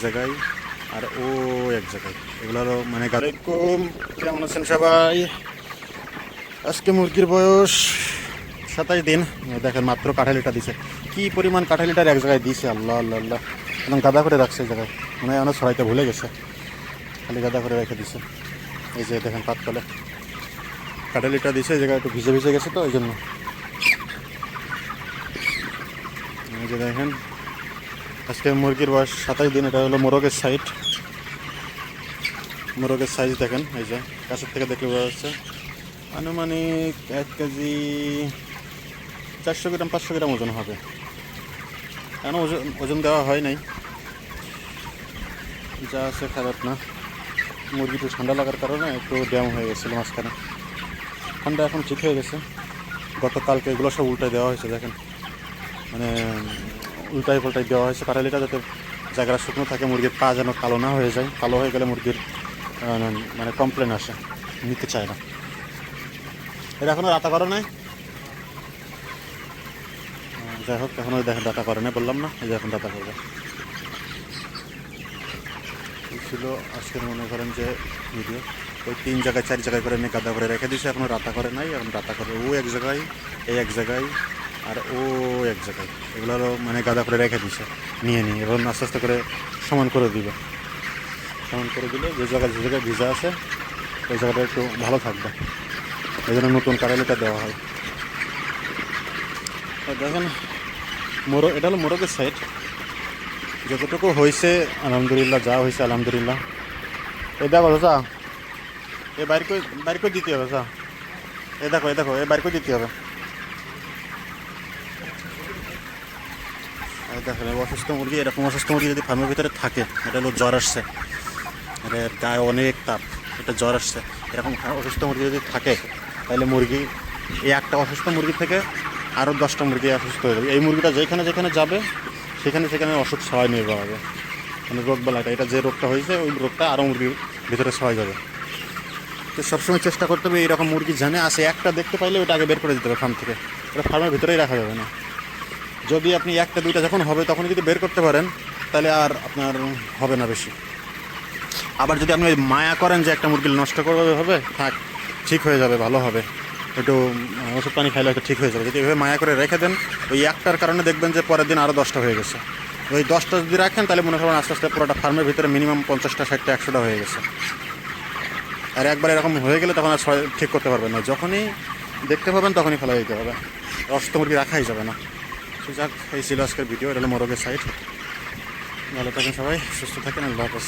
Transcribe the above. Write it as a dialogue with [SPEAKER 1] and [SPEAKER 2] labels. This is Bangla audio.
[SPEAKER 1] জায়গায় আর ও এক জায়গায়, এগুলো মানে আলাইকুম, কেমন আছেন সবাই? আজকে মুরগির বয়স 27 দিন। দেখেন মাত্র কাঁঠালিটা দিছে, কি পরিমাণ কাঁঠালিটার এক জায়গায় দিছে, আল্লাহ আল্লাহ আল্লাহ, একদম গাদা করে রাখছে এই জায়গায়, মনে হয় অনেক ছড়াইতে ভুলে গেছে, খালি গাদা করে রেখে দিছে। এই যে দেখেন পাততলে কাঁঠালিটা দিছে, এই জায়গায় একটু ভিজে ভিজে গেছে তো, এই জন্য। এই যে দেখেন আজকে মুরগির বয়স 27 দিন। এটা হলো মোরগের সাইড, মোরগের সাইজ দেখেন, এই যে কাছের থেকে দেখলে বোঝা যাচ্ছে আনুমানিক 1 কেজি 400 গ্রাম 500 গ্রাম ওজন হবে। এখনও ওজন ওজন দেওয়া হয় নাই, যা আছে খারাপ না। মুরগি একটু ঠান্ডা লাগার কারণে একটু ড্যাম হয়ে গেছিলো মাঝখানে, ঠান্ডা এখন ঠিক হয়ে গেছে। গতকালকে এগুলো সব উল্টাই দেওয়া হয়েছে, দেখেন মানে উল্টাই পাল্টাই দেওয়া হয়েছে কাঁঠালিটা, যাতে জায়গাটা শুকনো থাকে, মুরগির পা যেন কালো না হয়ে যায়। কালো হয়ে গেলে মুরগির মানে কমপ্লেন আসে, নিতে চায় না। এটা এখনও রাতা করে নাই, যাই হোক এখন ওই দেখেন ডাটা করে না, বললাম না, এই যে এখন ডাটা করবে। এই ছিল আজকের মনে করেন যে ভিডিও। ওই 3 জায়গায় 4 জায়গায় করে নিয়ে গাদা করে রেখে দিয়েছে, এখনও রাতা করে নাই। এখন রাতা করে ও এক জায়গায়, এই এক জায়গায় আর ও এক জায়গায়, এগুলো মানে গাদা করে রেখে দিয়েছে নিয়ে নিয়ে। এবং আস্তে আস্তে করে সমান করে দিবে, সমান করে দিলে যে জায়গায় ভিজা আছে ওই জায়গাটা একটু ভালো থাকবে, এই জন্য নতুন কাঁঠালিটা দেওয়া হয়। দেখেন এটা হলো মোরগের সাইড, যতটুকু হয়েছে আলহামদুলিল্লাহ, যা হয়েছে আলহামদুলিল্লাহ। এই দেখো চা, এ বাইর করে দিতে হবে চা, এই দেখো এ বাইর করে দিতে হবে। এই দেখেন অসুস্থ মুরগি, এরকম অসুস্থ মুরগি যদি ফার্মের ভিতরে থাকে, এটা হলো জ্বর আসছে, এর গায়ে অনেক তাপ, এটা জ্বর আসছে, এরকম অসুস্থ মুরগি যদি থাকে তাহলে মুরগি, এই একটা অসুস্থ মুরগি থেকে আরও 10টা মুরগি অসুস্থ হয়ে যাবে। এই মুরগিটা যেখানে যেখানে যাবে সেখানে সেখানে অসুখ ছড়াই নিয়ে যাওয়া হবে, মানে রোগ বেলাটা, এটা যে রোগটা হয়েছে ওই রোগটা আরও মুরগির ভিতরে ছড়াই যাবে। তো সবসময় চেষ্টা করতে হবে এইরকম মুরগি জানে আসে একটা দেখতে পাইলে ওটা আগে বের করে দিতে হবে ফার্ম থেকে, ওটা ফার্মের ভিতরেই রাখা যাবে না। যদি আপনি একটা দুইটা যখন হবে তখন যদি বের করতে পারেন তাহলে আর আপনার হবে না বেশি। আবার যদি আপনি ওই মায়া করেন যে একটা মুরগি নষ্ট করবে হবে, থাক ঠিক হয়ে যাবে, ভালো হবে, একটু ওষুধ পানি খাইলে হয়তো ঠিক হয়ে যাবে, যদি এভাবে মায়া করে রেখে দেন ওই একটার কারণে দেখবেন যে পরের দিন আরও 10টা হয়ে গেছে। ওই 10টা যদি রাখেন তাহলে মনে করেন আস্তে আস্তে পুরোটা ফার্মের ভিতরে মিনিমাম 50টা 60টা 100টা হয়ে গেছে। আর একবার এরকম হয়ে গেলে তখন আর ঠিক করতে পারবেন না, যখনই দেখতে পাবেন তখনই ফেলা দিতে হবে, অসুস্থ মুরগি রাখাই যাবে না। তো যাক, এই ছিল আজকের ভিডিও, এটা হলো মোরগের সাইড। ভালো থাকেন সবাই, সুস্থ থাকেন, আল্লাহ হাফেজ।